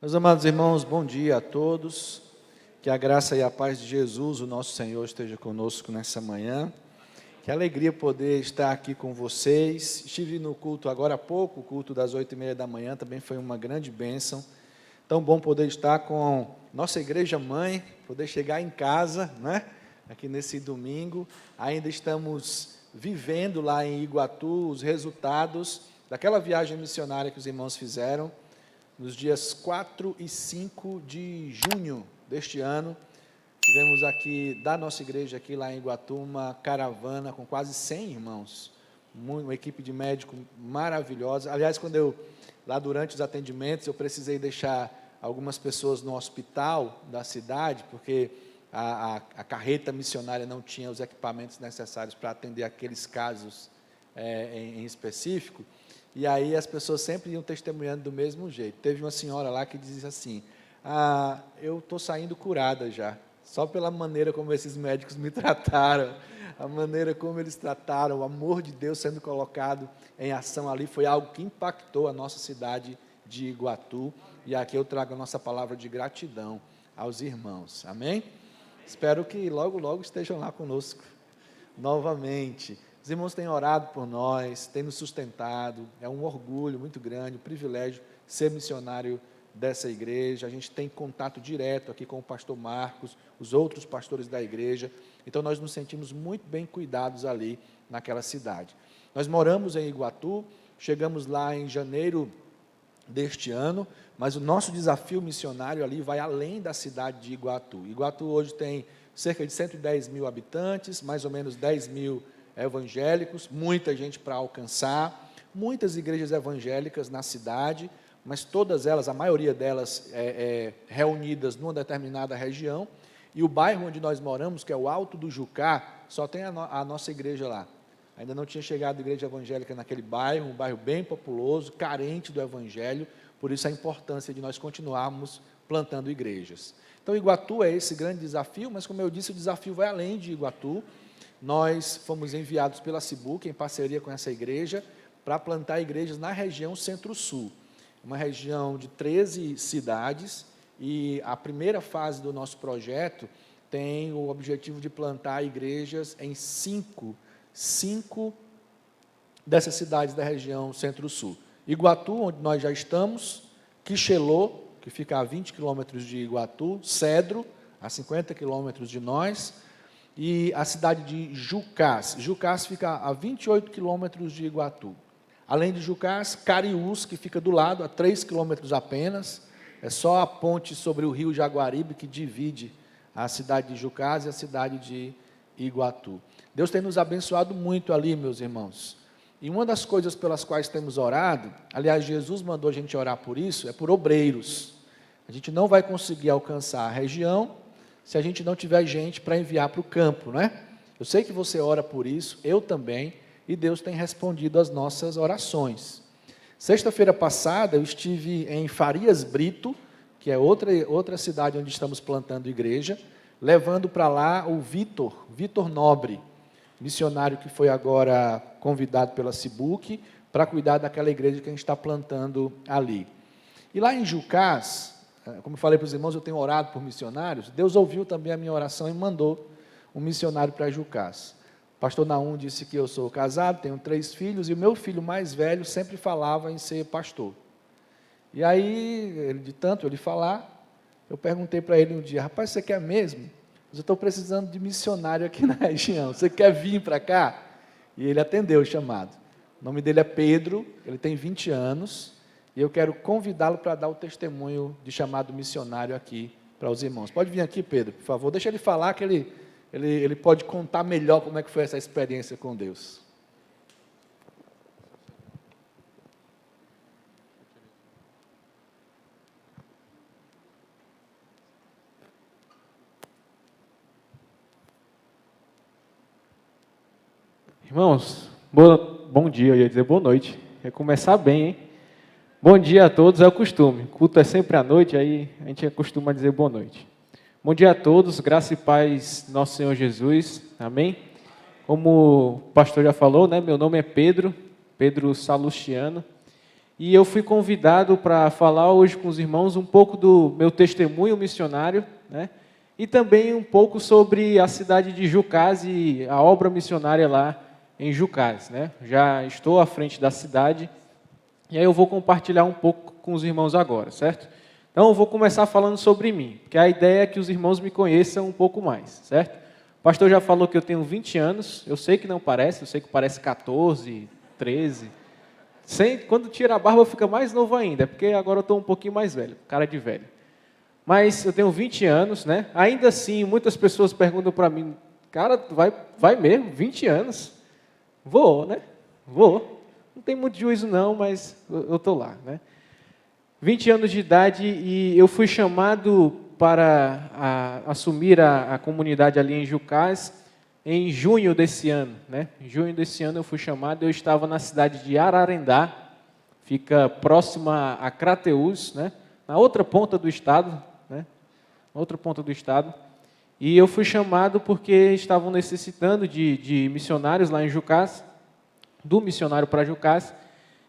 Meus amados irmãos, bom dia a todos. Que a graça e a paz de Jesus, o nosso Senhor, esteja conosco nessa manhã. Que alegria poder estar aqui com vocês. Estive no culto agora há pouco, o culto das 8h30 da manhã, também foi uma grande bênção. Tão bom poder estar com nossa igreja mãe, poder chegar em casa, né? Aqui nesse domingo. Ainda estamos vivendo lá em Iguatu os resultados daquela viagem missionária que os irmãos fizeram. Nos dias 4 e 5 de junho deste ano, tivemos aqui, da nossa igreja aqui lá em Iguatu, uma caravana com quase 100 irmãos, uma equipe de médicos maravilhosa. Aliás, lá durante os atendimentos, eu precisei deixar algumas pessoas no hospital da cidade, porque a carreta missionária não tinha os equipamentos necessários para atender aqueles casos em específico. E aí as pessoas sempre iam testemunhando do mesmo jeito. Teve uma senhora lá que dizia assim: eu estou saindo curada já, só pela maneira como esses médicos me trataram, a maneira como eles trataram, o amor de Deus sendo colocado em ação ali, foi algo que impactou a nossa cidade de Iguatu. E aqui eu trago a nossa palavra de gratidão aos irmãos, amém? Espero que logo, logo estejam lá conosco novamente. Os irmãos têm orado por nós, têm nos sustentado, é um orgulho muito grande, um privilégio ser missionário dessa igreja. A gente tem contato direto aqui com o pastor Marcos, os outros pastores da igreja, então nós nos sentimos muito bem cuidados ali naquela cidade. Nós moramos em Iguatu, chegamos lá em janeiro deste ano, mas o nosso desafio missionário ali vai além da cidade de Iguatu. Iguatu hoje tem cerca de 110 mil habitantes, mais ou menos 10 mil evangélicos, muita gente para alcançar, muitas igrejas evangélicas na cidade, mas todas elas, a maioria delas reunidas numa determinada região, e o bairro onde nós moramos, que é o Alto do Jucá, só tem a nossa igreja lá. Ainda não tinha chegado a igreja evangélica naquele bairro, um bairro bem populoso, carente do evangelho, por isso a importância de nós continuarmos plantando igrejas. Então, Iguatu é esse grande desafio, mas como eu disse, o desafio vai além de Iguatu. Nós fomos enviados pela Cibuc, em parceria com essa igreja, para plantar igrejas na região Centro-Sul, uma região de 13 cidades, e a primeira fase do nosso projeto tem o objetivo de plantar igrejas em cinco dessas cidades da região Centro-Sul. Iguatu, onde nós já estamos, Quixelô, que fica a 20 quilômetros de Iguatu, Cedro, a 50 quilômetros de nós, e a cidade de Jucás. Jucás fica a 28 quilômetros de Iguatu. Além de Jucás, Cariús, que fica do lado, a 3 quilômetros apenas. É só a ponte sobre o rio Jaguaribe que divide a cidade de Jucás e a cidade de Iguatu. Deus tem nos abençoado muito ali, meus irmãos. E uma das coisas pelas quais temos orado, aliás, Jesus mandou a gente orar por isso, é por obreiros. A gente não vai conseguir alcançar a região se a gente não tiver gente para enviar para o campo, não é? Eu sei que você ora por isso, eu também, e Deus tem respondido às nossas orações. Sexta-feira passada, eu estive em Farias Brito, que é outra cidade onde estamos plantando igreja, levando para lá o Vitor Nobre, missionário que foi agora convidado pela Cibuc para cuidar daquela igreja que a gente está plantando ali. E lá em Jucás, como eu falei para os irmãos, eu tenho orado por missionários. Deus ouviu também a minha oração e mandou um missionário para Jucás. O pastor Naum disse que eu sou casado, tenho 3 filhos, e o meu filho mais velho sempre falava em ser pastor. E aí, de tanto ele falar, eu perguntei para ele um dia: rapaz, você quer mesmo? Eu estou precisando de missionário aqui na região, você quer vir para cá? E ele atendeu o chamado. O nome dele é Pedro, ele tem 20 anos, e eu quero convidá-lo para dar o testemunho de chamado missionário aqui para os irmãos. Pode vir aqui, Pedro, por favor. Deixa ele falar, que ele pode contar melhor como é que foi essa experiência com Deus. Irmãos, bom dia, eu ia dizer boa noite. Ia começar bem, hein? Bom dia a todos, é o costume. O culto é sempre à noite, aí a gente costuma dizer boa noite. Bom dia a todos, graça e paz, nosso Senhor Jesus, amém? Como o pastor já falou, né? Meu nome é Pedro Salustiano, e eu fui convidado para falar hoje com os irmãos um pouco do meu testemunho missionário, né? E também um pouco sobre a cidade de Jucás e a obra missionária lá em Jucás, né? Já estou à frente da cidade, e aí eu vou compartilhar um pouco com os irmãos agora, certo? Então eu vou começar falando sobre mim, porque a ideia é que os irmãos me conheçam um pouco mais, certo? O pastor já falou que eu tenho 20 anos, eu sei que não parece, eu sei que parece 14, 13. Quando tira a barba fica mais novo ainda, porque agora eu estou um pouquinho mais velho, cara de velho. Mas eu tenho 20 anos, né? Ainda assim, muitas pessoas perguntam para mim, cara, vai mesmo, 20 anos? Vou, né? Vou. Não tem muito juízo não, mas eu estou lá, né? 20 anos de idade e eu fui chamado para assumir a comunidade ali em Jucás em junho desse ano, né? Em junho desse ano eu fui chamado, eu estava na cidade de Ararendá, fica próxima a Crateús, né? Na outra ponta do estado, né? Na outra ponta do estado. E eu fui chamado porque estavam necessitando de missionários lá em Jucás, do missionário para Jucás.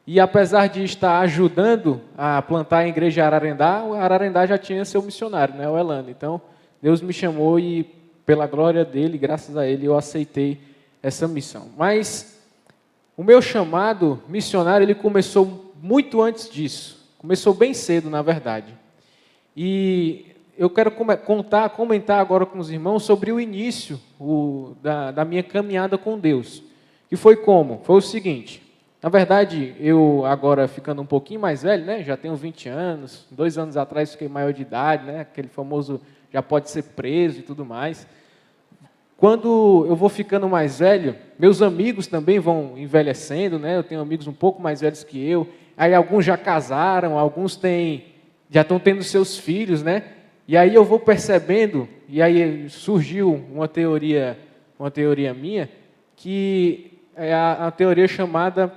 E apesar de estar ajudando a plantar a igreja Ararendá já tinha seu missionário, né? O Elano. Então, Deus me chamou e, pela glória dele, graças a ele, eu aceitei essa missão. Mas o meu chamado missionário, ele começou muito antes disso. Começou bem cedo, na verdade. E eu quero comentar agora com os irmãos sobre o início da minha caminhada com Deus. E foi como? Foi o seguinte, na verdade, eu agora ficando um pouquinho mais velho, né? Já tenho 20 anos, 2 anos atrás fiquei maior de idade, né? Aquele famoso já pode ser preso e tudo mais. Quando eu vou ficando mais velho, meus amigos também vão envelhecendo, né? Eu tenho amigos um pouco mais velhos que eu, aí alguns já casaram, alguns já estão tendo seus filhos, né? E aí eu vou percebendo, e aí surgiu uma teoria minha, que é a teoria chamada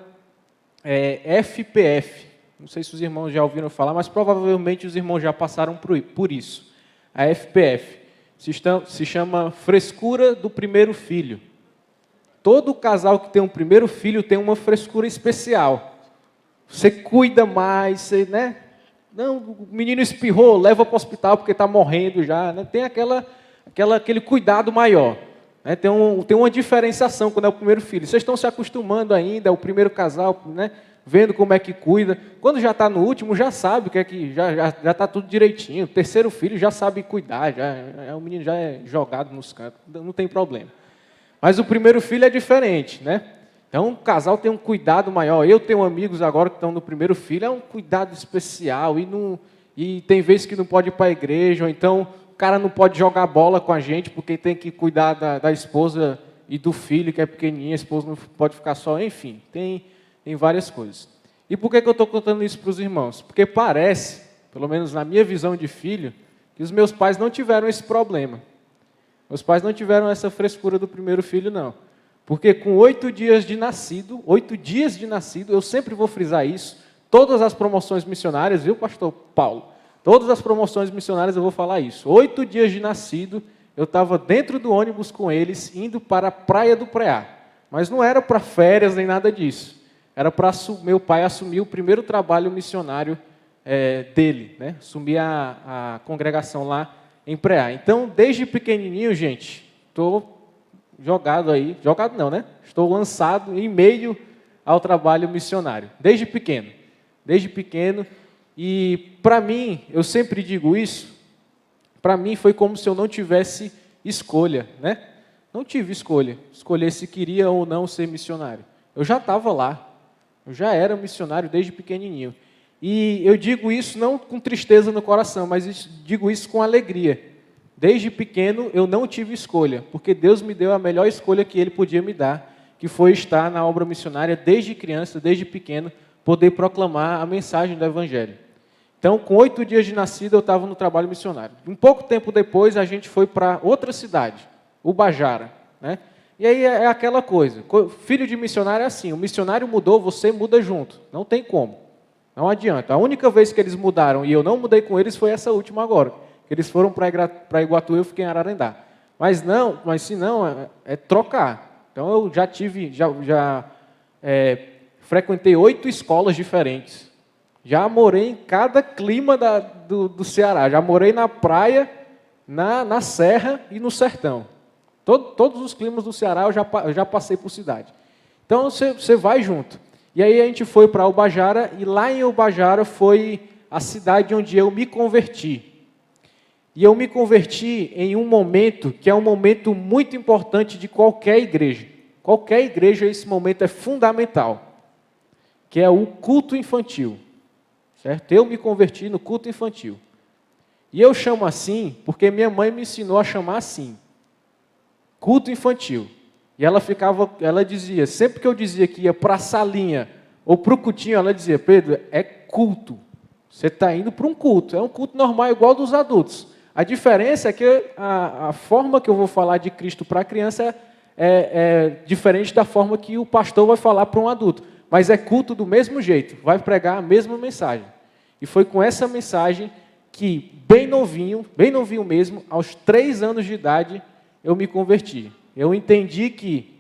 FPF. Não sei se os irmãos já ouviram falar, mas provavelmente os irmãos já passaram por isso. A FPF se chama frescura do primeiro filho. Todo casal que tem um primeiro filho tem uma frescura especial. Você cuida mais, você, né? Não, o menino espirrou, leva para o hospital porque está morrendo já, né? Tem aquele cuidado maior. Né? Tem uma diferenciação quando é o primeiro filho. Vocês estão se acostumando ainda, é o primeiro casal, né? Vendo como é que cuida. Quando já está no último, já sabe que já está tudo direitinho. O terceiro filho já sabe cuidar, o menino já é jogado nos cantos, não tem problema. Mas o primeiro filho é diferente, né? Então, o casal tem um cuidado maior. Eu tenho amigos agora que estão no primeiro filho, é um cuidado especial. E tem vezes que não pode ir para a igreja, ou então o cara não pode jogar bola com a gente, porque tem que cuidar da esposa e do filho, que é pequenininho, a esposa não pode ficar só. Enfim, tem várias coisas. E por que eu estou contando isso para os irmãos? Porque parece, pelo menos na minha visão de filho, que os meus pais não tiveram esse problema. Meus pais não tiveram essa frescura do primeiro filho, não. Porque com 8 dias de nascido, eu sempre vou frisar isso, todas as promoções missionárias, viu, pastor Paulo? Todas as promoções missionárias eu vou falar isso. 8 dias de nascido, eu estava dentro do ônibus com eles, indo para a Praia do Preá. Mas não era para férias nem nada disso. Era para meu pai assumir o primeiro trabalho missionário dele, né? Assumir a congregação lá em Preá. Então, desde pequenininho, gente, estou jogado não, né? Estou lançado em meio ao trabalho missionário, desde pequeno, e para mim, eu sempre digo isso, para mim foi como se eu não tivesse escolha, né? Não tive escolher se queria ou não ser missionário. Eu já estava lá, eu já era missionário desde pequenininho, e eu digo isso não com tristeza no coração, mas digo isso com alegria. Desde pequeno eu não tive escolha, porque Deus me deu a melhor escolha que Ele podia me dar, que foi estar na obra missionária desde criança, desde pequeno, poder proclamar a mensagem do Evangelho. Então, com 8 dias de nascido, eu estava no trabalho missionário. Um pouco tempo depois, a gente foi para outra cidade, Ubajara, né? E aí é aquela coisa, filho de missionário é assim, o missionário mudou, você muda junto, não tem como, não adianta. A única vez que eles mudaram e eu não mudei com eles foi essa última agora. Eles foram para Iguatu, eu fiquei em Ararendá. Mas se não, é trocar. Então eu já frequentei 8 escolas diferentes. Já morei em cada clima do Ceará. Já morei na praia, na serra e no sertão. Todos os climas do Ceará eu já passei por cidade. Então você vai junto. E aí a gente foi para Ubajara, e lá em Ubajara foi a cidade onde eu me converti. E eu me converti em um momento que é um momento muito importante de qualquer igreja. Qualquer igreja, esse momento é fundamental, que é o culto infantil. Certo? Eu me converti no culto infantil. E eu chamo assim porque minha mãe me ensinou a chamar assim. Culto infantil. E ela dizia, sempre que eu dizia que ia para a salinha ou para o cultinho, ela dizia, Pedro, é culto. Você está indo para um culto. É um culto normal, igual dos adultos. A diferença é que a forma que eu vou falar de Cristo para a criança é diferente da forma que o pastor vai falar para um adulto. Mas é culto do mesmo jeito, vai pregar a mesma mensagem. E foi com essa mensagem que, bem novinho mesmo, aos 3 anos de idade, eu me converti. Eu entendi que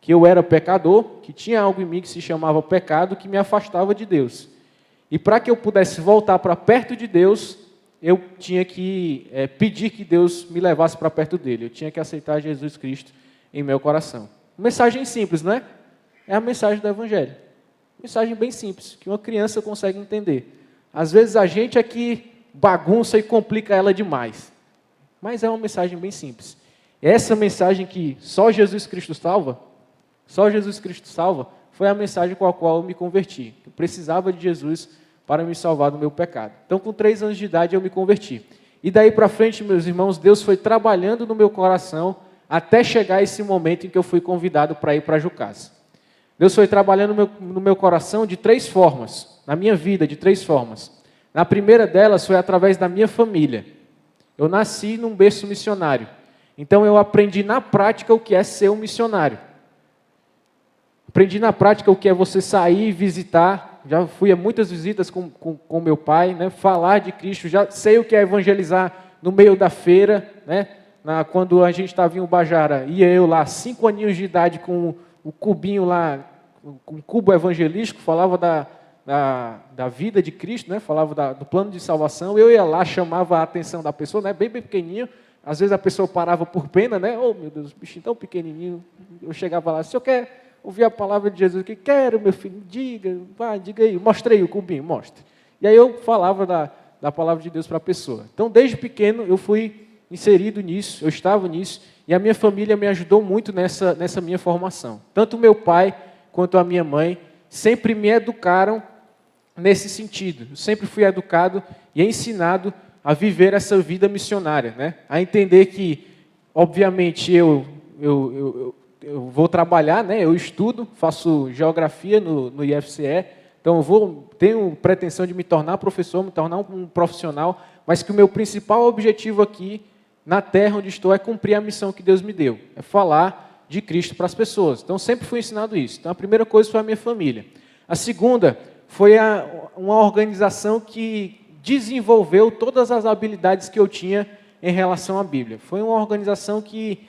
eu era pecador, que tinha algo em mim que se chamava pecado, que me afastava de Deus. E para que eu pudesse voltar para perto de Deus, eu tinha que pedir que Deus me levasse para perto dele. Eu tinha que aceitar Jesus Cristo em meu coração. Mensagem simples, não é? É a mensagem do Evangelho. Mensagem bem simples, que uma criança consegue entender. Às vezes a gente aqui bagunça e complica ela demais. Mas é uma mensagem bem simples. Essa mensagem que só Jesus Cristo salva, foi a mensagem com a qual eu me converti. Eu precisava de Jesus para me salvar do meu pecado. Então, com 3 anos de idade, eu me converti. E daí para frente, meus irmãos, Deus foi trabalhando no meu coração até chegar esse momento em que eu fui convidado para ir para Jucás. Deus foi trabalhando no meu coração de 3 formas, na minha vida, de 3 formas. Na primeira delas foi através da minha família. Eu nasci num berço missionário. Então, eu aprendi na prática o que é ser um missionário. Aprendi na prática o que é você sair e visitar. Já fui a muitas visitas com meu pai, né, falar de Cristo. Já sei o que é evangelizar no meio da feira. Né, quando a gente estava em Ubajara, ia eu lá, 5 aninhos de idade, com o cubinho lá, com o cubo evangelístico, falava da vida de Cristo, né, falava do plano de salvação. Eu ia lá, chamava a atenção da pessoa, né, bem pequenininho. Às vezes a pessoa parava por pena, né? Oh, meu Deus, bichinho tão pequenininho. Eu chegava lá, se eu quer ouvir a palavra de Jesus, que quero, meu filho, diga aí, mostre aí o cubinho, mostre. E aí eu falava da palavra de Deus para a pessoa. Então, desde pequeno, eu fui inserido nisso, eu estava nisso, e a minha família me ajudou muito nessa minha formação. Tanto o meu pai quanto a minha mãe sempre me educaram nesse sentido. Eu sempre fui educado e ensinado a viver essa vida missionária, né? A entender que, obviamente, eu vou trabalhar, né? Eu estudo, faço geografia no IFCE, então tenho pretensão de me tornar professor, me tornar um profissional, mas que o meu principal objetivo aqui, na terra onde estou, é cumprir a missão que Deus me deu, é falar de Cristo para as pessoas. Então, sempre fui ensinado isso. Então, a primeira coisa foi a minha família. A segunda foi uma organização que desenvolveu todas as habilidades que eu tinha em relação à Bíblia. Foi uma organização que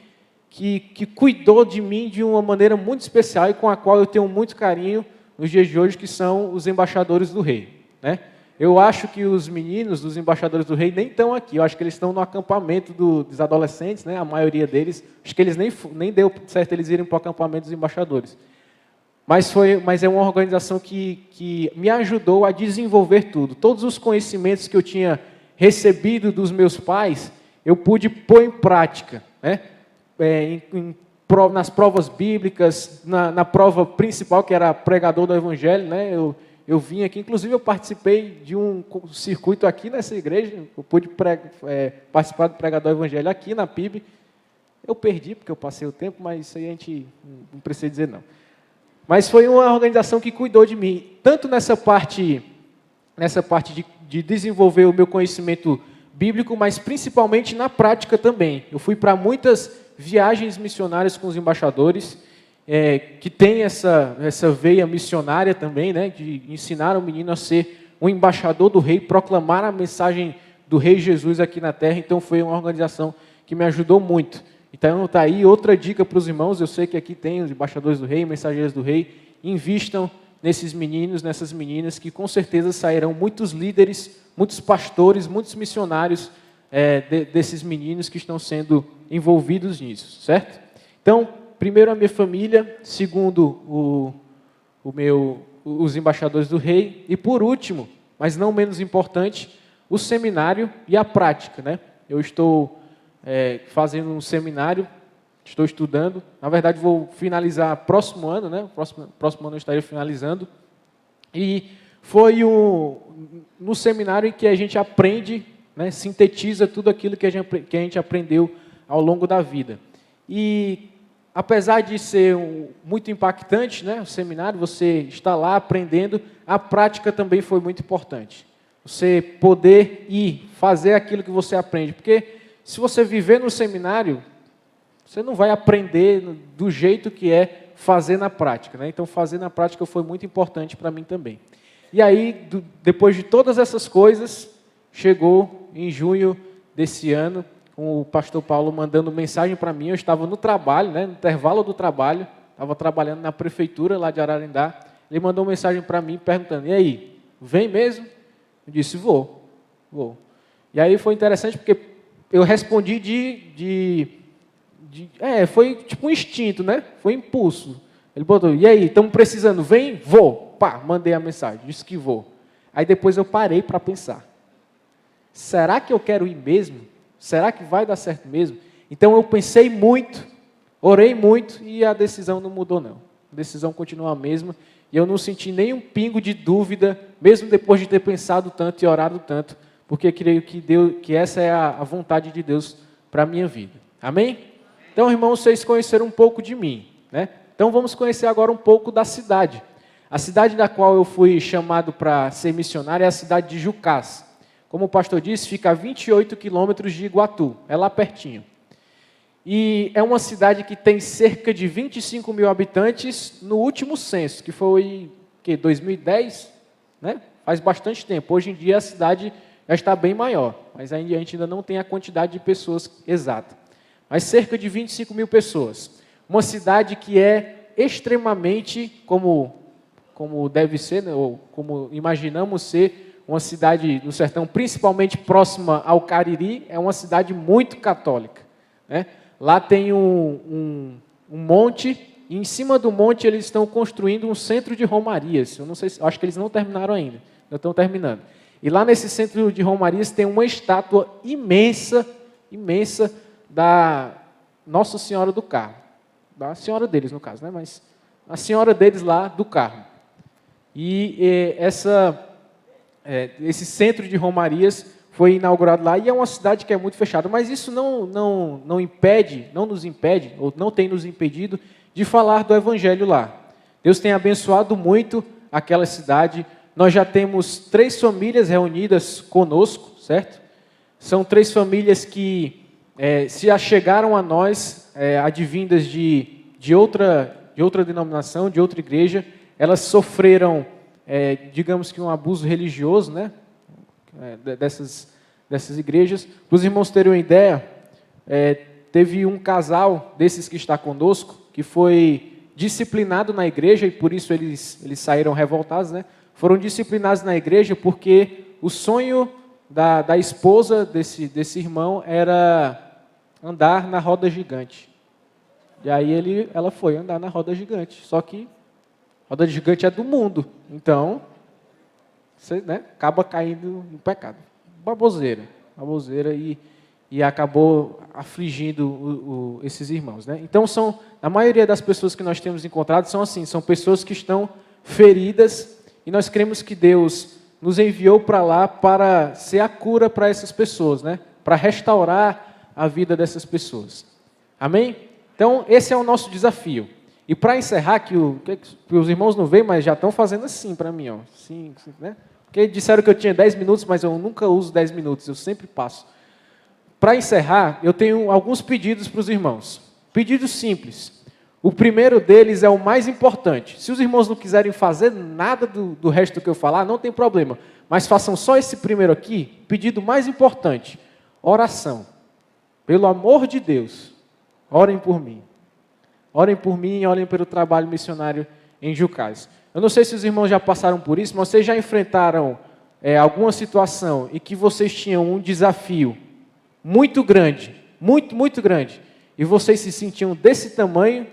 cuidou de mim de uma maneira muito especial e com a qual eu tenho muito carinho nos dias de hoje, que são os embaixadores do rei. Né? Eu acho que os meninos dos embaixadores do rei nem estão aqui, eu acho que eles estão no acampamento dos adolescentes, né? A maioria deles, acho que eles nem deu certo eles irem para o acampamento dos embaixadores. Mas é uma organização que me ajudou a desenvolver tudo. Todos os conhecimentos que eu tinha recebido dos meus pais, eu pude pôr em prática. Né? Nas provas bíblicas, na prova principal, que era pregador do Evangelho, né? Eu vim aqui, inclusive eu participei de um circuito aqui nessa igreja, eu pude participar do pregador do Evangelho aqui na PIB. Eu perdi, porque eu passei o tempo, mas isso aí a gente não precisa dizer não. Mas foi uma organização que cuidou de mim, tanto nessa parte de desenvolver o meu conhecimento bíblico, mas principalmente na prática também. Eu fui para muitas viagens missionárias com os embaixadores, que tem essa veia missionária também, né, de ensinar o menino a ser um embaixador do rei, proclamar a mensagem do rei Jesus aqui na terra. Então foi uma organização que me ajudou muito. Então está aí outra dica para os irmãos. Eu sei que aqui tem os embaixadores do rei, mensageiros do rei. Invistam nesses meninos, nessas meninas, que com certeza sairão muitos líderes, muitos pastores, muitos missionários desses meninos que estão sendo envolvidos nisso, certo? Então, primeiro a minha família, segundo os embaixadores do rei, e por último, mas não menos importante, o seminário e a prática, né? Eu estou fazendo um seminário, estou estudando, na verdade vou finalizar próximo ano, né? Próximo ano eu estarei finalizando, e foi no seminário em que a gente aprende, né, sintetiza tudo aquilo que a gente aprendeu ao longo da vida. E apesar de ser muito impactante, né, o seminário, você está lá aprendendo, a prática também foi muito importante. Você poder ir fazer aquilo que você aprende. Porque se você viver no seminário, você não vai aprender do jeito que é fazer na prática, né? Então, fazer na prática foi muito importante para mim também. E aí, depois de todas essas coisas, chegou em junho desse ano, com o pastor Paulo mandando mensagem para mim. Eu estava no trabalho, né, no intervalo do trabalho, estava trabalhando na prefeitura lá de Ararindá. Ele mandou uma mensagem para mim perguntando: e aí, vem mesmo? Eu disse: vou. E aí foi interessante porque eu respondi foi tipo um instinto, né? Foi impulso. Ele botou: e aí, estamos precisando, vem? Vou. Pá, mandei a mensagem, disse que vou. Aí depois eu parei para pensar: será que eu quero ir mesmo? Será que vai dar certo mesmo? Então eu pensei muito, orei muito e a decisão não mudou não. A decisão continua a mesma e eu não senti nenhum pingo de dúvida, mesmo depois de ter pensado tanto e orado tanto, porque creio que essa é a vontade de Deus para a minha vida. Amém? Então, irmãos, vocês conheceram um pouco de mim, né? Então vamos conhecer agora um pouco da cidade. A cidade da qual eu fui chamado para ser missionário é a cidade de Jucás. Como o pastor disse, fica a 28 quilômetros de Iguatu, é lá pertinho. E é uma cidade que tem cerca de 25 mil habitantes no último censo, que foi 2010, né? Faz bastante tempo. Hoje em dia a cidade já está bem maior, mas a gente ainda não tem a quantidade de pessoas exata. Mas cerca de 25 mil pessoas. Uma cidade que é extremamente, como deve ser, né? Ou como imaginamos ser, uma cidade do sertão, principalmente próxima ao Cariri, é uma cidade muito católica, né? Lá tem um monte, e em cima do monte eles estão construindo um centro de romarias. Eu não sei, acho que eles não terminaram ainda, já estão terminando. E lá nesse centro de romarias tem uma estátua imensa da Nossa Senhora do Carmo. Da senhora deles, no caso, né? Mas a senhora deles lá do Carmo. E esse centro de romarias foi inaugurado lá, e é uma cidade que é muito fechada, mas isso não nos impede, ou não tem nos impedido, de falar do Evangelho lá. Deus tem abençoado muito aquela cidade. Nós já temos 3 famílias reunidas conosco, certo? São 3 famílias que se achegaram a nós, advindas de outra denominação, de outra igreja. Elas sofreram, digamos que um abuso religioso, né? Dessas igrejas. Para os irmãos terem uma ideia, teve um casal desses que está conosco, que foi disciplinado na igreja, e por isso eles saíram revoltados, né? Foram disciplinados na igreja porque o sonho da esposa desse irmão era andar na roda gigante. E aí ela foi andar na roda gigante, só que a roda gigante é do mundo, então você, né, acaba caindo no pecado. Baboseira e acabou afligindo esses irmãos, né? Então a maioria das pessoas que nós temos encontrado são assim, são pessoas que estão feridas, e nós cremos que Deus nos enviou para lá para ser a cura para essas pessoas, né? Para restaurar a vida dessas pessoas. Amém? Então esse é o nosso desafio. E para encerrar, que os irmãos não veem, mas já estão fazendo assim para mim, ó. Sim, né? Porque disseram que eu tinha 10 minutos, mas eu nunca uso 10 minutos, eu sempre passo. Para encerrar, eu tenho alguns pedidos para os irmãos. Pedidos simples. O primeiro deles é o mais importante. Se os irmãos não quiserem fazer nada do resto do que eu falar, não tem problema. Mas façam só esse primeiro aqui, pedido mais importante. Oração. Pelo amor de Deus, orem por mim. Orem por mim e orem pelo trabalho missionário em Jucás. Eu não sei se os irmãos já passaram por isso, mas vocês já enfrentaram alguma situação em que vocês tinham um desafio muito grande, muito grande, e vocês se sentiam desse tamanho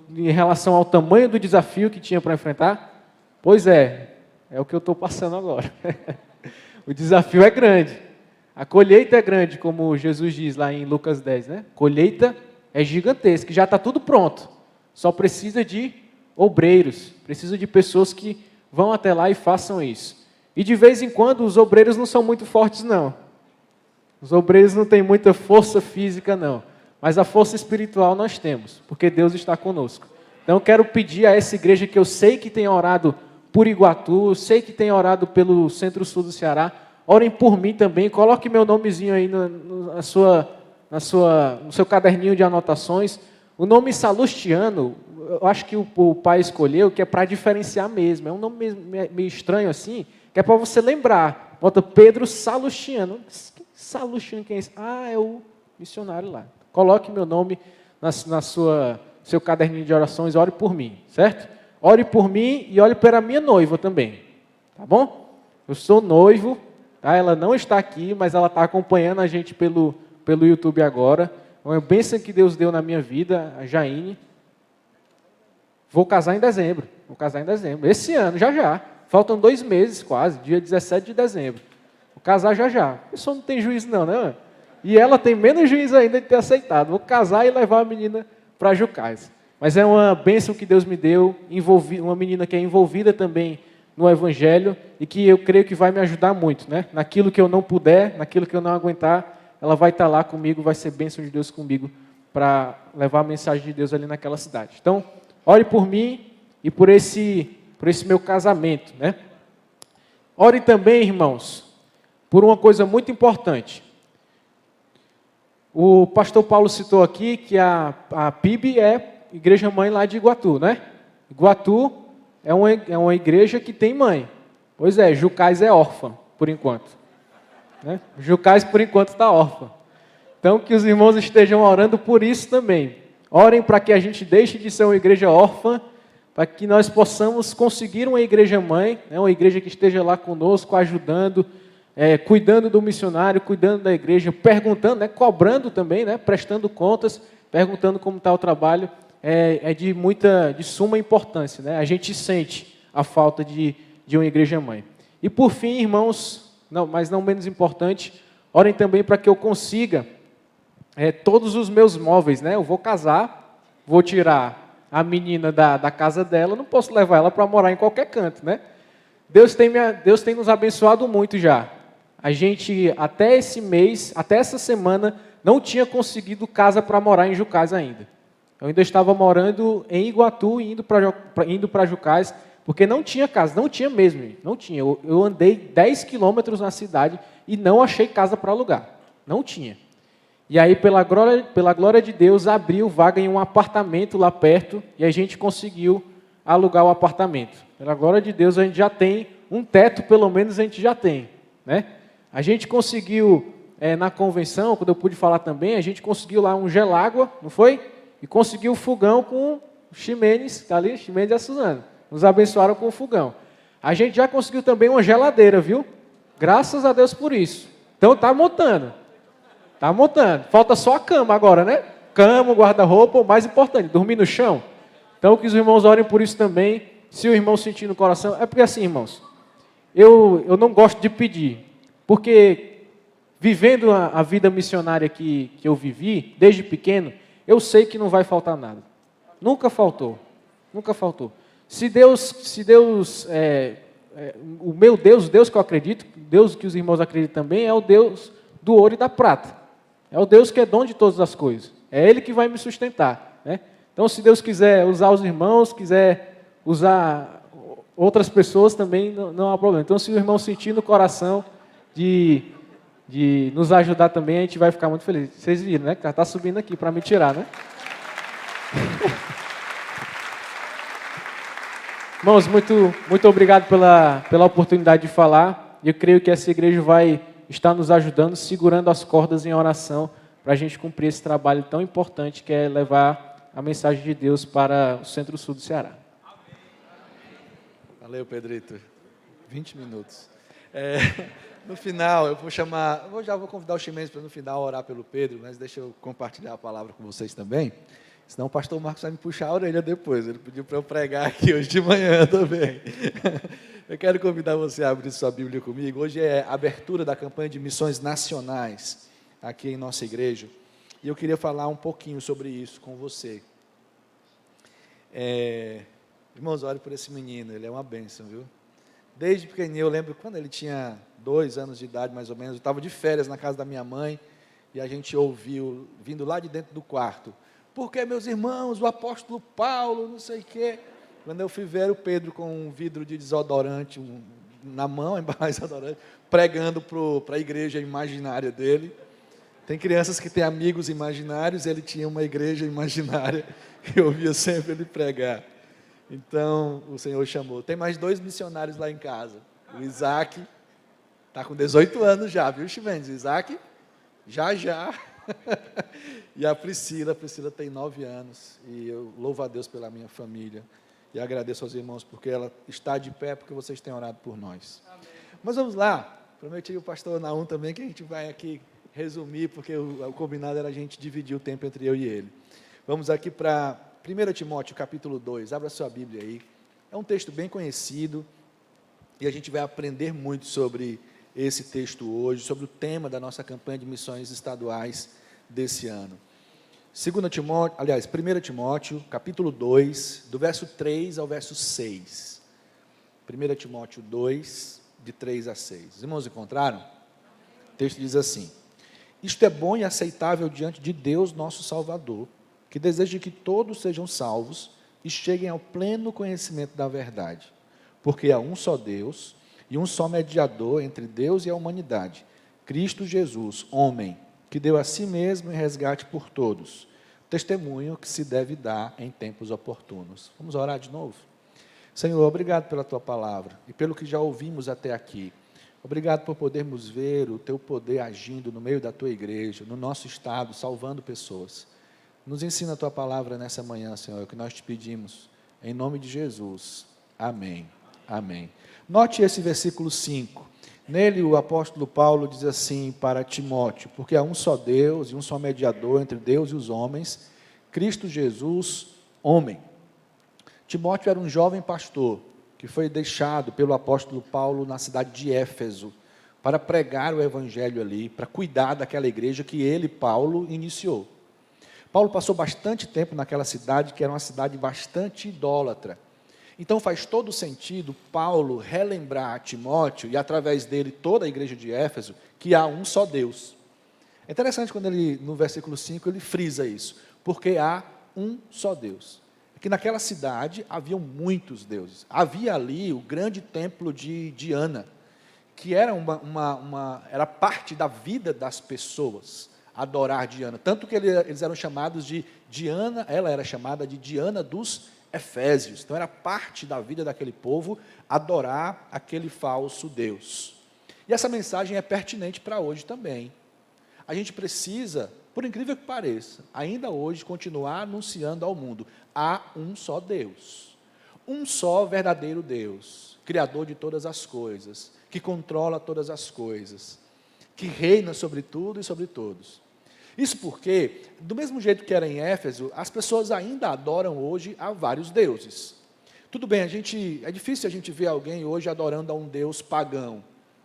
em relação ao tamanho do desafio que tinha para enfrentar? Pois é o que eu estou passando agora. O desafio é grande. A colheita é grande, como Jesus diz lá em Lucas 10, né? Colheita é gigantesca, já está tudo pronto. Só precisa de obreiros, precisa de pessoas que vão até lá e façam isso. E de vez em quando os obreiros não são muito fortes, não. Os obreiros não têm muita força física, não. Mas a força espiritual nós temos, porque Deus está conosco. Então eu quero pedir a essa igreja que eu sei que tem orado por Iguatu, eu sei que tem orado pelo Centro-Sul do Ceará, orem por mim também, coloque meu nomezinho aí no seu caderninho de anotações. O nome Salustiano, eu acho que o pai escolheu, que é para diferenciar mesmo. É um nome meio estranho assim, que é para você lembrar. Bota Pedro Salustiano. Salustiano, quem é esse? Ah, é o missionário lá. Coloque meu nome seu caderninho de orações, ore por mim, certo? Ore por mim e ore pela minha noiva também, tá bom? Eu sou noivo, tá? Ela não está aqui, mas ela está acompanhando a gente pelo YouTube agora. É uma bênção que Deus deu na minha vida, a Jaine. Vou casar em dezembro, esse ano, já. Faltam 2 meses quase, dia 17 de dezembro. Vou casar já. A pessoa não tem juízo não, né? E ela tem menos juízo ainda de ter aceitado. Vou casar e levar a menina para Jucás. Mas é uma bênção que Deus me deu, uma menina que é envolvida também no Evangelho e que eu creio que vai me ajudar muito, né? Naquilo que eu não puder, naquilo que eu não aguentar, ela vai estar lá comigo, vai ser bênção de Deus comigo para levar a mensagem de Deus ali naquela cidade. Então, ore por mim e por esse meu casamento, né? Ore também, irmãos, por uma coisa muito importante. O pastor Paulo citou aqui que a PIB é igreja mãe lá de Iguatu, né? Iguatu é uma igreja que tem mãe. Pois é, Jucás é órfã, por enquanto. Né? Jucás, por enquanto, está órfã. Então, que os irmãos estejam orando por isso também. Orem para que a gente deixe de ser uma igreja órfã, para que nós possamos conseguir uma igreja mãe, né? Uma igreja que esteja lá conosco, ajudando, cuidando do missionário, cuidando da igreja, perguntando, né? Cobrando também, né? Prestando contas, perguntando como está o trabalho. É de suma importância, né? A gente sente a falta de uma igreja mãe. E por fim, irmãos, mas não menos importante, orem também para que eu consiga todos os meus móveis, né? Eu vou casar, vou tirar a menina da casa dela, não posso levar ela para morar em qualquer canto, né? Deus tem nos abençoado muito já. A gente, até esse mês, até essa semana, não tinha conseguido casa para morar em Jucás ainda. Eu ainda estava morando em Iguatu e indo para Jucás, porque não tinha casa, não tinha mesmo, não tinha. Eu andei 10 quilômetros na cidade e não achei casa para alugar, não tinha. E aí, pela glória de Deus, abriu vaga em um apartamento lá perto e a gente conseguiu alugar o apartamento. Pela glória de Deus, a gente já tem um teto, pelo menos a gente já tem, né? A gente conseguiu, na convenção, quando eu pude falar também, a gente conseguiu lá um gelágua, não foi? E conseguiu o fogão com o Ximenes, está ali, Ximenes e a Suzana. Nos abençoaram com o fogão. A gente já conseguiu também uma geladeira, viu? Graças a Deus por isso. Então está montando. Está montando. Falta só a cama agora, né? Cama, guarda-roupa, o mais importante, dormir no chão. Então que os irmãos orem por isso também. Se o irmão sentir no coração. É porque assim, irmãos, eu não gosto de pedir. Porque vivendo a vida missionária que eu vivi, desde pequeno, eu sei que não vai faltar nada. Nunca faltou. Nunca faltou. Se Deus, o meu Deus, o Deus que eu acredito, Deus que os irmãos acreditam também, é o Deus do ouro e da prata. É o Deus que é dono de todas as coisas. É Ele que vai me sustentar, né? Então, se Deus quiser usar os irmãos, quiser usar outras pessoas também, não há problema. Então, se o irmão sentir no coração de nos ajudar também, a gente vai ficar muito feliz. Vocês viram, né? Que está subindo aqui para me tirar, né? Irmãos, muito obrigado pela oportunidade de falar. Eu creio que essa igreja vai estar nos ajudando, segurando as cordas em oração, para a gente cumprir esse trabalho tão importante que é levar a mensagem de Deus para o Centro-Sul do Ceará. Valeu, Pedrito. 20 minutos. No final, já vou convidar o Ximenes para no final orar pelo Pedro, mas deixa eu compartilhar a palavra com vocês também, senão o pastor Marcos vai me puxar a orelha depois, ele pediu para eu pregar aqui hoje de manhã também. Eu quero convidar você a abrir sua Bíblia comigo. Hoje é a abertura da campanha de missões nacionais aqui em nossa igreja, e eu queria falar um pouquinho sobre isso com você. Irmãos, olhe por esse menino, ele é uma bênção, viu? Desde pequenininho, eu lembro quando ele tinha 2 anos de idade, mais ou menos, eu estava de férias na casa da minha mãe, e a gente ouviu, vindo lá de dentro do quarto, porque meus irmãos, o apóstolo Paulo, não sei o quê. Quando eu fui ver o Pedro com um vidro de desodorante na mão, embalagem de desodorante, pregando para a igreja imaginária dele. Tem crianças que têm amigos imaginários, ele tinha uma igreja imaginária, que eu ouvia sempre ele pregar. Então, o Senhor chamou. Tem mais 2 missionários lá em casa. O Isaac, está com 18 anos já, viu, Ximenes? Isaac, já. E a Priscila tem 9 anos. E eu louvo a Deus pela minha família. E agradeço aos irmãos porque ela está de pé, porque vocês têm orado por nós. Amém. Mas vamos lá. Prometi ao pastor Naum também que a gente vai aqui resumir, porque o combinado era a gente dividir o tempo entre eu e ele. Vamos aqui para 1 Timóteo, capítulo 2. Abra sua Bíblia aí. É um texto bem conhecido e a gente vai aprender muito sobre esse texto hoje, sobre o tema da nossa campanha de missões estaduais desse ano. 1 Timóteo, capítulo 2, do verso 3 ao verso 6. 1 Timóteo 2, de 3 a 6. Os irmãos encontraram? O texto diz assim: Isto é bom e aceitável diante de Deus, nosso Salvador, que deseja que todos sejam salvos e cheguem ao pleno conhecimento da verdade. Porque há um só Deus e um só mediador entre Deus e a humanidade, Cristo Jesus, homem, que deu a si mesmo em resgate por todos, testemunho que se deve dar em tempos oportunos. Vamos orar de novo? Senhor, obrigado pela Tua palavra e pelo que já ouvimos até aqui. Obrigado por podermos ver o Teu poder agindo no meio da Tua igreja, no nosso estado, salvando pessoas. Nos ensina a Tua palavra nessa manhã, Senhor, é o que nós te pedimos, em nome de Jesus. Amém. Amém. Note esse versículo 5. Nele o apóstolo Paulo diz assim para Timóteo: porque há um só Deus e um só mediador entre Deus e os homens, Cristo Jesus, homem. Timóteo era um jovem pastor que foi deixado pelo apóstolo Paulo na cidade de Éfeso para pregar o evangelho ali, para cuidar daquela igreja que ele, Paulo, iniciou. Paulo passou bastante tempo naquela cidade, que era uma cidade bastante idólatra. Então faz todo sentido Paulo relembrar a Timóteo, e através dele toda a igreja de Éfeso, que há um só Deus. É interessante quando ele, no versículo 5, ele frisa isso, porque há um só Deus. Que naquela cidade haviam muitos deuses. Havia ali o grande templo de Diana, que era era parte da vida das pessoas, adorar Diana. Tanto que eles eram chamados de Diana, ela era chamada de Diana dos Efésios. Então era parte da vida daquele povo adorar aquele falso Deus. E essa mensagem é pertinente para hoje também. A gente precisa, por incrível que pareça, ainda hoje continuar anunciando ao mundo: há um só Deus, um só verdadeiro Deus, Criador de todas as coisas, que controla todas as coisas, que reina sobre tudo e sobre todos. Isso porque, do mesmo jeito que era em Éfeso, as pessoas ainda adoram hoje a vários deuses. Tudo bem, é difícil a gente ver alguém hoje adorando a um deus pagão,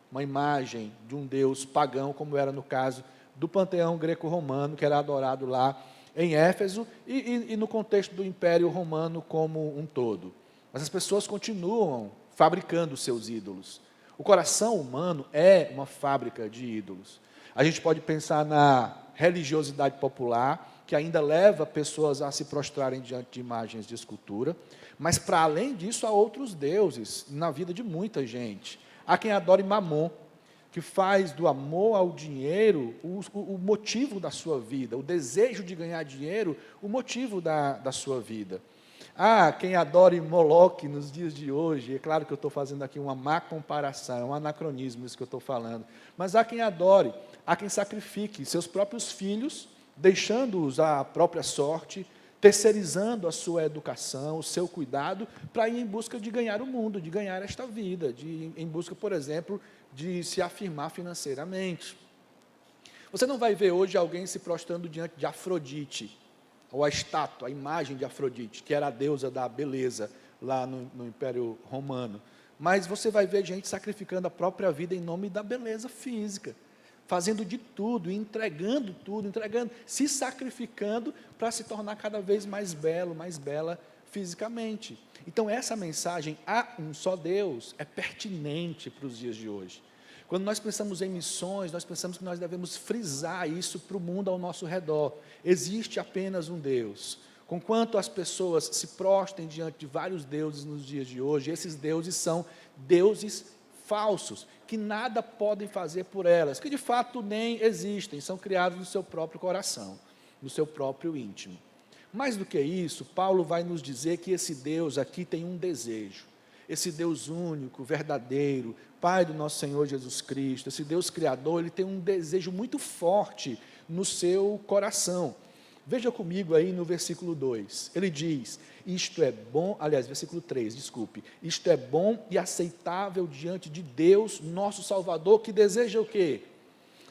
uma imagem de um deus pagão, como era no caso do panteão greco-romano, que era adorado lá em Éfeso e no contexto do Império Romano como um todo. Mas as pessoas continuam fabricando seus ídolos. O coração humano é uma fábrica de ídolos. A gente pode pensar na religiosidade popular, que ainda leva pessoas a se prostrarem diante de imagens de escultura, mas para além disso há outros deuses na vida de muita gente. Há quem adore Mamon, que faz do amor ao dinheiro o motivo da sua vida, o desejo de ganhar dinheiro, o motivo da sua vida. Há quem adore Moloque nos dias de hoje. É claro que eu estou fazendo aqui uma má comparação, é um anacronismo isso que eu estou falando, mas há quem adore, há quem sacrifique seus próprios filhos, deixando-os à própria sorte, terceirizando a sua educação, o seu cuidado, para ir em busca de ganhar o mundo, de ganhar esta vida, em busca, por exemplo, de se afirmar financeiramente. Você não vai ver hoje alguém se prostrando diante de Afrodite, ou a estátua, a imagem de Afrodite, que era a deusa da beleza lá no Império Romano. Mas você vai ver gente sacrificando a própria vida em nome da beleza física, fazendo de tudo, entregando tudo, se sacrificando para se tornar cada vez mais belo, mais bela fisicamente. Então essa mensagem, há um só Deus, é pertinente para os dias de hoje. Quando nós pensamos em missões, nós pensamos que nós devemos frisar isso para o mundo ao nosso redor. Existe apenas um Deus. Conquanto as pessoas se prostem diante de vários deuses nos dias de hoje, esses deuses são deuses falsos, que nada podem fazer por elas, que de fato nem existem, são criados no seu próprio coração, no seu próprio íntimo. Mais do que isso, Paulo vai nos dizer que esse Deus aqui tem um desejo. Esse Deus único, verdadeiro, Pai do nosso Senhor Jesus Cristo, esse Deus Criador, ele tem um desejo muito forte no seu coração. Veja comigo aí no versículo 2, ele diz, isto é bom, aliás, versículo 3, desculpe, isto é bom e aceitável diante de Deus, nosso Salvador, que deseja o quê?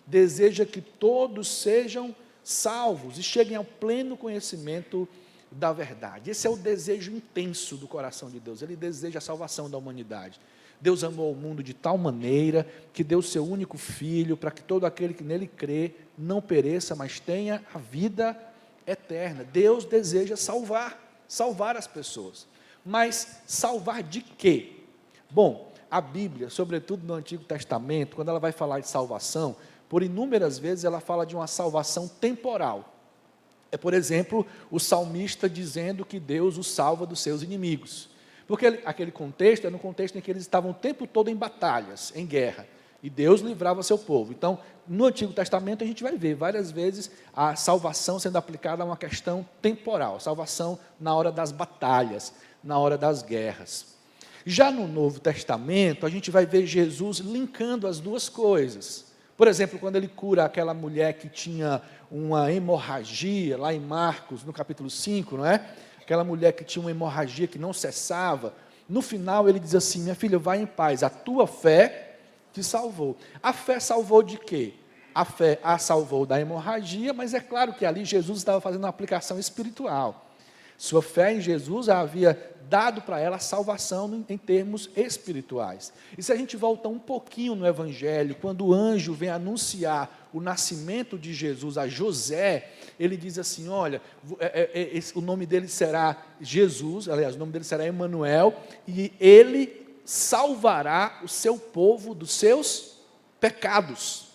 Deseja que todos sejam salvos e cheguem ao pleno conhecimento da verdade. Esse é o desejo intenso do coração de Deus, ele deseja a salvação da humanidade. Deus amou o mundo de tal maneira que deu seu único Filho, para que todo aquele que nele crê não pereça, mas tenha a vida eterna. Deus deseja salvar as pessoas. Mas salvar de quê? Bom, a Bíblia, sobretudo no Antigo Testamento, quando ela vai falar de salvação, por inúmeras vezes ela fala de uma salvação temporal. É, por exemplo, o salmista dizendo que Deus o salva dos seus inimigos. Porque aquele contexto é no contexto em que eles estavam o tempo todo em batalhas, em guerra. E Deus livrava seu povo. Então, no Antigo Testamento, a gente vai ver várias vezes a salvação sendo aplicada a uma questão temporal. Salvação na hora das batalhas, na hora das guerras. Já no Novo Testamento, a gente vai ver Jesus linkando as duas coisas. Por exemplo, quando ele cura aquela mulher que tinha uma hemorragia, lá em Marcos, no capítulo 5, não é? Aquela mulher que tinha uma hemorragia que não cessava. No final, ele diz assim, minha filha, vai em paz, a tua fé te salvou. A fé salvou de quê? A fé a salvou da hemorragia, mas é claro que ali Jesus estava fazendo uma aplicação espiritual. Sua fé em Jesus havia dado para ela a salvação em termos espirituais. E se a gente volta um pouquinho no Evangelho, quando o anjo vem anunciar o nascimento de Jesus a José, ele diz assim, olha, o nome dele será Jesus, aliás, o nome dele será Emanuel, e ele salvará o seu povo dos seus pecados.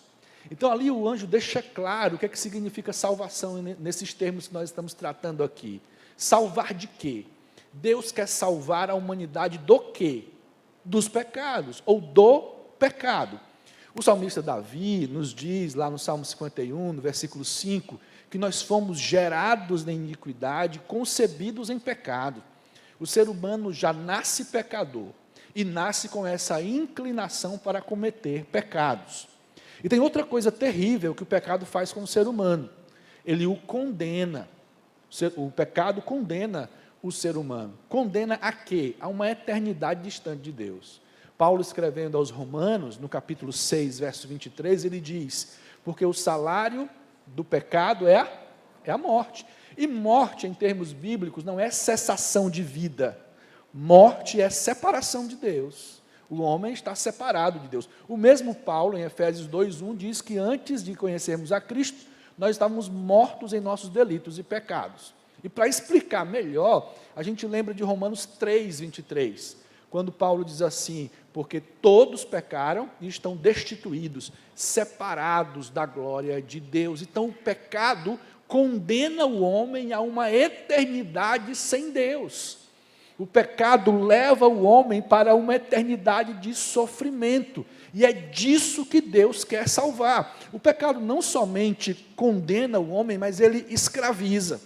Então ali o anjo deixa claro o que é que significa salvação nesses termos que nós estamos tratando aqui. Salvar de quê? Deus quer salvar a humanidade do quê? Dos pecados, ou do pecado. O salmista Davi nos diz, lá no Salmo 51, no versículo 5, que nós fomos gerados na iniquidade, concebidos em pecado. O ser humano já nasce pecador, e nasce com essa inclinação para cometer pecados. E tem outra coisa terrível que o pecado faz com o ser humano. Ele o condena. O pecado condena o ser humano. Condena a quê? A uma eternidade distante de Deus. Paulo, escrevendo aos Romanos, no capítulo 6, verso 23, ele diz, porque o salário do pecado é a morte. E morte, em termos bíblicos, não é cessação de vida. Morte é separação de Deus. O homem está separado de Deus. O mesmo Paulo, em Efésios 2:1, diz que antes de conhecermos a Cristo, nós estávamos mortos em nossos delitos e pecados. E para explicar melhor, a gente lembra de Romanos 3:23, quando Paulo diz assim, porque todos pecaram e estão destituídos, separados da glória de Deus. Então o pecado condena o homem a uma eternidade sem Deus. O pecado leva o homem para uma eternidade de sofrimento, e é disso que Deus quer salvar. O pecado não somente condena o homem, mas ele escraviza.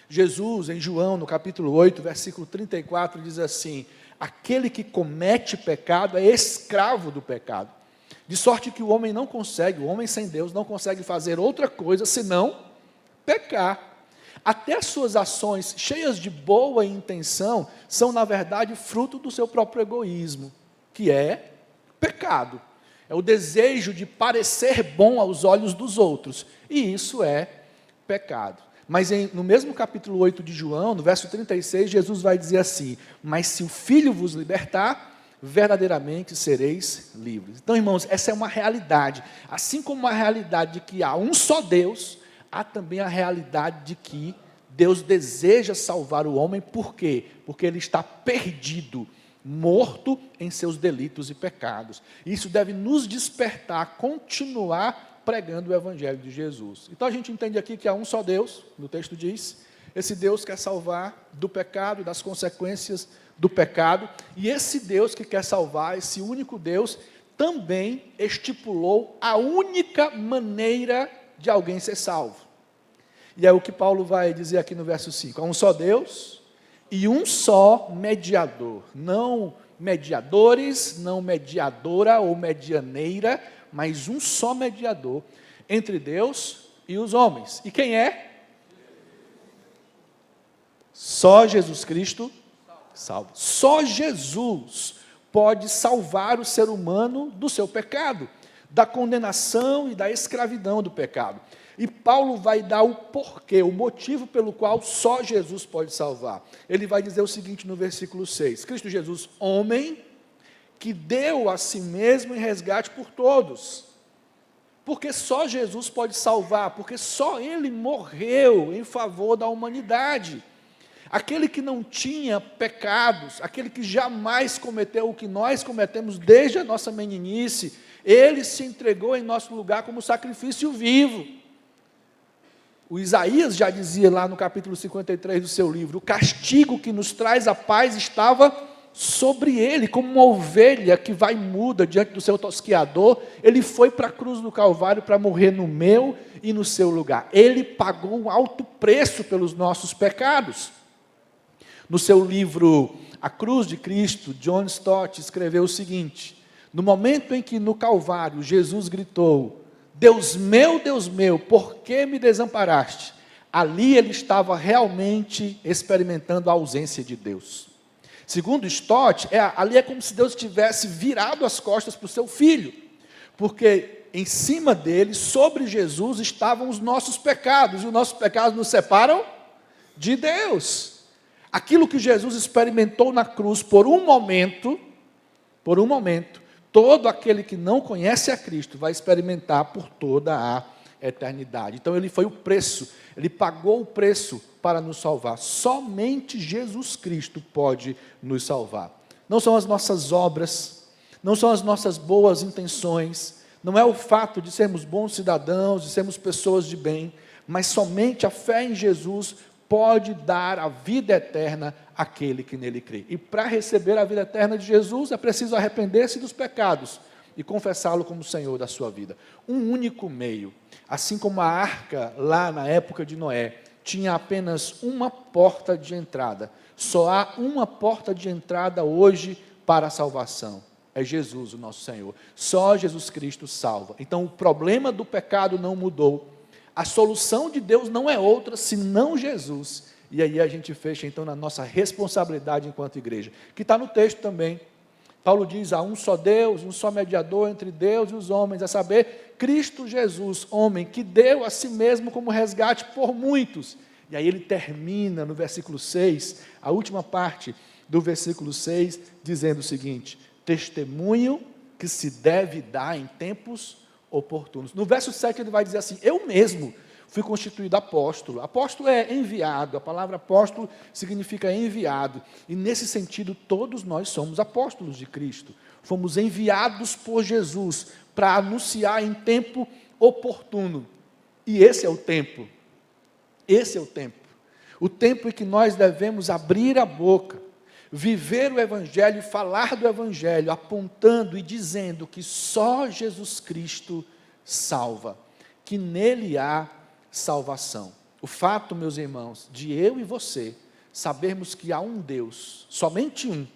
Jesus, em João, no capítulo 8, versículo 34, diz assim, aquele que comete pecado é escravo do pecado, de sorte que o homem sem Deus não consegue fazer outra coisa senão pecar. Até as suas ações cheias de boa intenção são, na verdade, fruto do seu próprio egoísmo, que é pecado. É o desejo de parecer bom aos olhos dos outros, e isso é pecado. Mas no mesmo capítulo 8 de João, no verso 36, Jesus vai dizer assim: mas se o Filho vos libertar, verdadeiramente sereis livres. Então, irmãos, essa é uma realidade. Assim como a realidade de que há um só Deus, há também a realidade de que Deus deseja salvar o homem. Por quê? Porque ele está perdido, morto em seus delitos e pecados. Isso deve nos despertar a continuar pregando o Evangelho de Jesus. Então a gente entende aqui que há um só Deus, no texto diz, esse Deus quer salvar do pecado, das consequências do pecado, e esse Deus que quer salvar, esse único Deus, também estipulou a única maneira de alguém ser salvo. E é o que Paulo vai dizer aqui no verso 5, há um só Deus e um só mediador, não mediadores, não mediadora ou medianeira, mas um só mediador entre Deus e os homens. E quem é? Só Jesus Cristo salva. Só Jesus pode salvar o ser humano do seu pecado, da condenação e da escravidão do pecado. E Paulo vai dar o porquê, o motivo pelo qual só Jesus pode salvar. Ele vai dizer o seguinte no versículo 6, Cristo Jesus, homem, que deu a si mesmo em resgate por todos. Porque só Jesus pode salvar, porque só Ele morreu em favor da humanidade. Aquele que não tinha pecados, aquele que jamais cometeu o que nós cometemos desde a nossa meninice, Ele se entregou em nosso lugar como sacrifício vivo. O Isaías já dizia lá no capítulo 53 do seu livro, o castigo que nos traz a paz estava sobre ele, como uma ovelha que vai muda diante do seu tosquiador, ele foi para a cruz do Calvário para morrer no meu e no seu lugar. Ele pagou um alto preço pelos nossos pecados. No seu livro A Cruz de Cristo, John Stott escreveu o seguinte, no momento em que no Calvário Jesus gritou, Deus meu, por que me desamparaste? Ali ele estava realmente experimentando a ausência de Deus. Segundo Stott, ali é como se Deus tivesse virado as costas para o seu filho, porque em cima dele, sobre Jesus, estavam os nossos pecados, e os nossos pecados nos separam de Deus. Aquilo que Jesus experimentou na cruz por um momento, todo aquele que não conhece a Cristo vai experimentar por toda a eternidade. Então ele foi o preço, ele pagou o preço para nos salvar. Somente Jesus Cristo pode nos salvar. Não são as nossas obras, não são as nossas boas intenções, não é o fato de sermos bons cidadãos, de sermos pessoas de bem, mas somente a fé em Jesus pode dar a vida eterna àquele que nele crê. E para receber a vida eterna de Jesus, é preciso arrepender-se dos pecados e confessá-lo como Senhor da sua vida. Um único meio. Assim como a arca, lá na época de Noé, tinha apenas uma porta de entrada. Só há uma porta de entrada hoje para a salvação. É Jesus, o nosso Senhor. Só Jesus Cristo salva. Então, o problema do pecado não mudou. A solução de Deus não é outra, senão Jesus. E aí a gente fecha, então, na nossa responsabilidade enquanto igreja, que está no texto também. Paulo diz, há um só Deus, um só mediador entre Deus e os homens, a saber, Cristo Jesus, homem, que deu a si mesmo como resgate por muitos. E aí ele termina no versículo 6, a última parte do versículo 6, dizendo o seguinte, testemunho que se deve dar em tempos oportunos. No verso 7 ele vai dizer assim, eu mesmo fui constituído apóstolo. Apóstolo é enviado, a palavra apóstolo significa enviado. E nesse sentido, todos nós somos apóstolos de Cristo. Fomos enviados por Jesus para anunciar em tempo oportuno. E esse é o tempo. Esse é o tempo. O tempo em que nós devemos abrir a boca, viver o Evangelho e falar do Evangelho, apontando e dizendo que só Jesus Cristo salva, que nele há salvação. O fato, meus irmãos, de eu e você sabermos que há um Deus, somente um,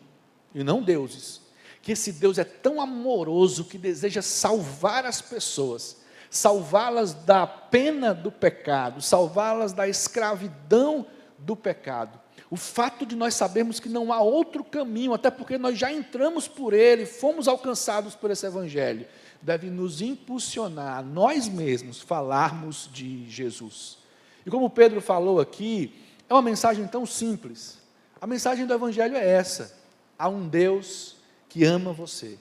e não deuses, que esse Deus é tão amoroso que deseja salvar as pessoas, salvá-las da pena do pecado, salvá-las da escravidão do pecado. O fato de nós sabermos que não há outro caminho, até porque nós já entramos por ele, fomos alcançados por esse evangelho, deve nos impulsionar a nós mesmos falarmos de Jesus. E como Pedro falou aqui, é uma mensagem tão simples. A mensagem do evangelho é essa: há um Deus que ama você,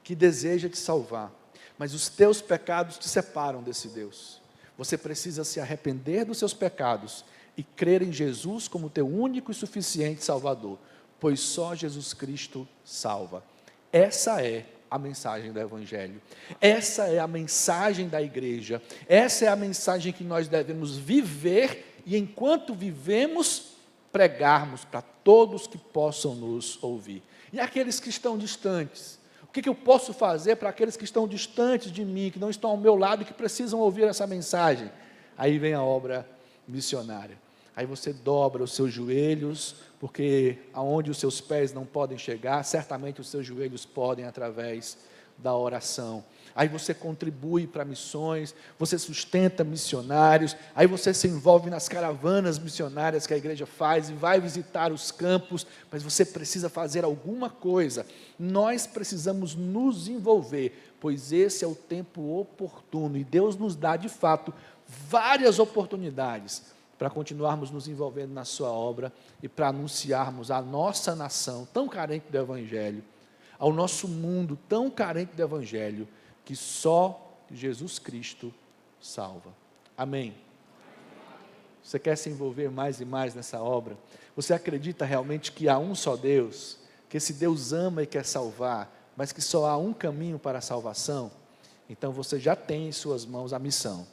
que deseja te salvar, mas os teus pecados te separam desse Deus. Você precisa se arrepender dos seus pecados e crer em Jesus como teu único e suficiente Salvador, pois só Jesus Cristo salva. Essa é a mensagem do Evangelho, essa é a mensagem da igreja, essa é a mensagem que nós devemos viver e, enquanto vivemos, pregarmos para todos que possam nos ouvir. E aqueles que estão distantes, o que eu posso fazer para aqueles que estão distantes de mim, que não estão ao meu lado e que precisam ouvir essa mensagem? Aí vem a obra missionária. Aí você dobra os seus joelhos, porque aonde os seus pés não podem chegar, certamente os seus joelhos podem através da oração. Aí você contribui para missões, você sustenta missionários, aí você se envolve nas caravanas missionárias que a igreja faz e vai visitar os campos, mas você precisa fazer alguma coisa. Nós precisamos nos envolver, pois esse é o tempo oportuno e Deus nos dá, de fato, várias oportunidades para continuarmos nos envolvendo na sua obra e para anunciarmos à nossa nação tão carente do Evangelho, ao nosso mundo tão carente do Evangelho, que só Jesus Cristo salva. Amém? Você quer se envolver mais e mais nessa obra? Você acredita realmente que há um só Deus, que esse Deus ama e quer salvar, mas que só há um caminho para a salvação? Então você já tem em suas mãos a missão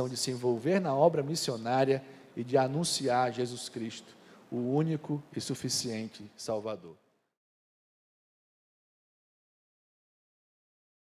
de se envolver na obra missionária e de anunciar Jesus Cristo, o único e suficiente Salvador.